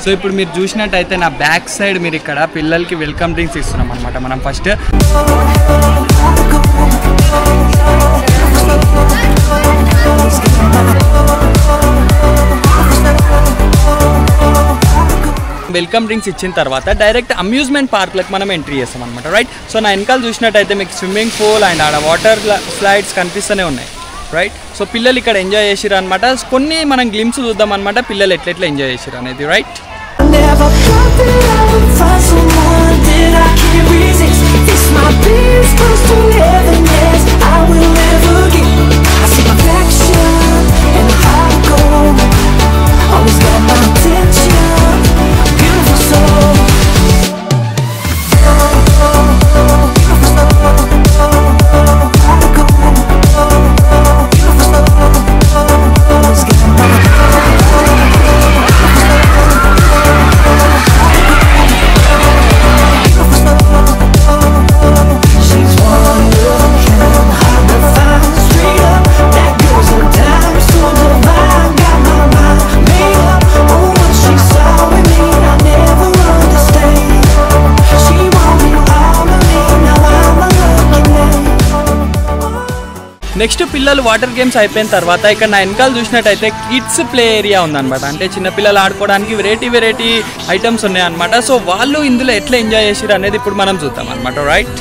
So ఇప్పుడు మీరు చూసినట్టయితే నా బ్యాక్ సైడ్ మీరు ఇక్కడ పిల్లలకి వెల్కమ్ డ్రింక్స్ ఇస్తున్నాం అనమాట. మనం ఫస్ట్ వెల్కమ్ డ్రింక్స్ ఇచ్చిన తర్వాత డైరెక్ట్ అమ్యూజ్మెంట్ పార్క్లకు మనం ఎంట్రీ చేస్తాం అనమాట, రైట్. సో నా వెనకాల చూసినట్టయితే మీకు స్విమ్మింగ్ పూల్ అండ్ ఆడ వాటర్ స్లైడ్స్ కనిపిస్తూనే ఉన్నాయి, రైట్. సో పిల్లలు ఇక్కడ ఎంజాయ్ చేసిరు అనమాట. కొన్ని మనం గ్లిమ్స్ చూద్దాం అనమాట, పిల్లలు ఎట్లెట్లా ఎంజాయ్ చేసిరు అనేది, రైట్. నెక్స్ట్ పిల్లలు వాటర్ గేమ్స్ అయిపోయిన తర్వాత ఇక్కడ నా వెనకాల చూసినట్టయితే కిడ్స్ ప్లే ఏరియా ఉందన్నమాట. అంటే చిన్నపిల్లలు ఆడుకోవడానికి వెరైటీ ఐటమ్స్ ఉన్నాయన్నమాట. సో వాళ్ళు ఇందులో ఎట్లా ఎంజాయ్ చేసిరు అనేది ఇప్పుడు మనం చూద్దాం అనమాట, రైట్.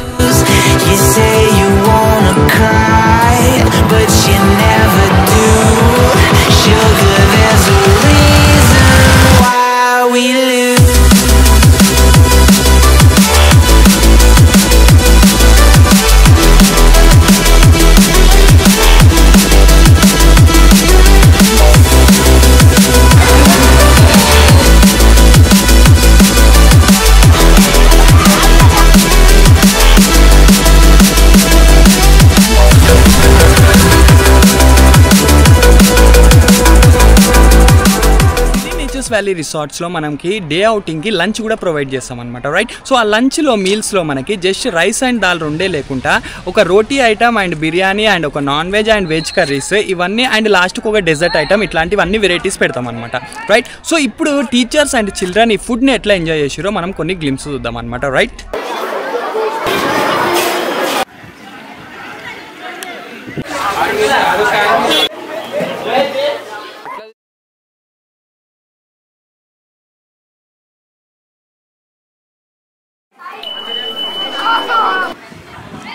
వ్యాలీ రిసార్ట్స్లో మనకి డే అవుటింగ్కి లంచ్ కూడా ప్రొవైడ్ చేస్తాం అనమాట, రైట్. సో ఆ లంచ్లో మీల్స్లో మనకి జస్ట్ రైస్ అండ్ దాల్ రెండే లేకుండా ఒక రోటీ ఐటమ్ అండ్ బిర్యానీ అండ్ ఒక non veg and veg curries ఇవన్నీ అండ్ లాస్ట్కి ఒక డెజర్ట్ ఐటమ్ ఇట్లాంటివన్నీ వెరైటీస్ పెడతాం అనమాట, రైట్. సో ఇప్పుడు టీచర్స్ అండ్ చిల్డ్రన్ ఈ ఫుడ్ని ఎట్లా ఎంజాయ్ చేసిరో మనం కొన్ని గ్లిమ్స్ చూద్దాం అనమాట, రైట్.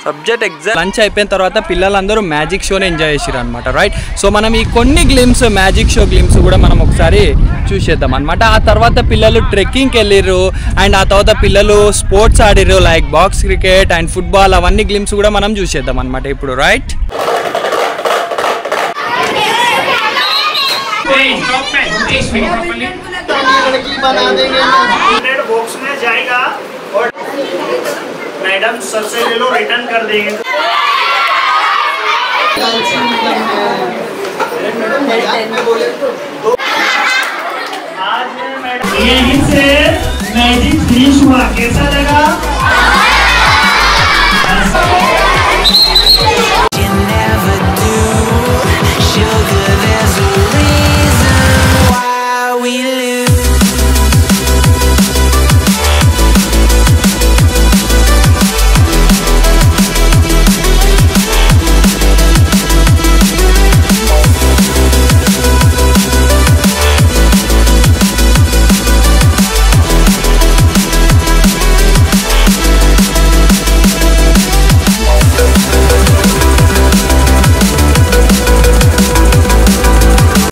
సబ్జెక్ట్ ఎగ్జామ్ లంచ్ అయిపోయిన తర్వాత పిల్లలందరూ మ్యాజిక్ షోని ఎంజాయ్ చేసిరు అనమాట, రైట్. సో మనం ఈ కొన్ని గ్లిమ్స్ మ్యాజిక్ షో గ్లిమ్స్ కూడా మనం ఒకసారి చూసేద్దాం అనమాట. ఆ తర్వాత పిల్లలు ట్రెక్కింగ్కి వెళ్ళిర్రు అండ్ ఆ తర్వాత పిల్లలు స్పోర్ట్స్ ఆడిర్రు like box cricket and football, అవన్నీ గ్లిమ్స్ కూడా మనం చూసేద్దాం అనమాట ఇప్పుడు, రైట్. मैडम सर से ले लो, रिटर्न कर देंगे. आज मैडम यहीं से मैजिक फिनिश हुआ, कैसा लगा?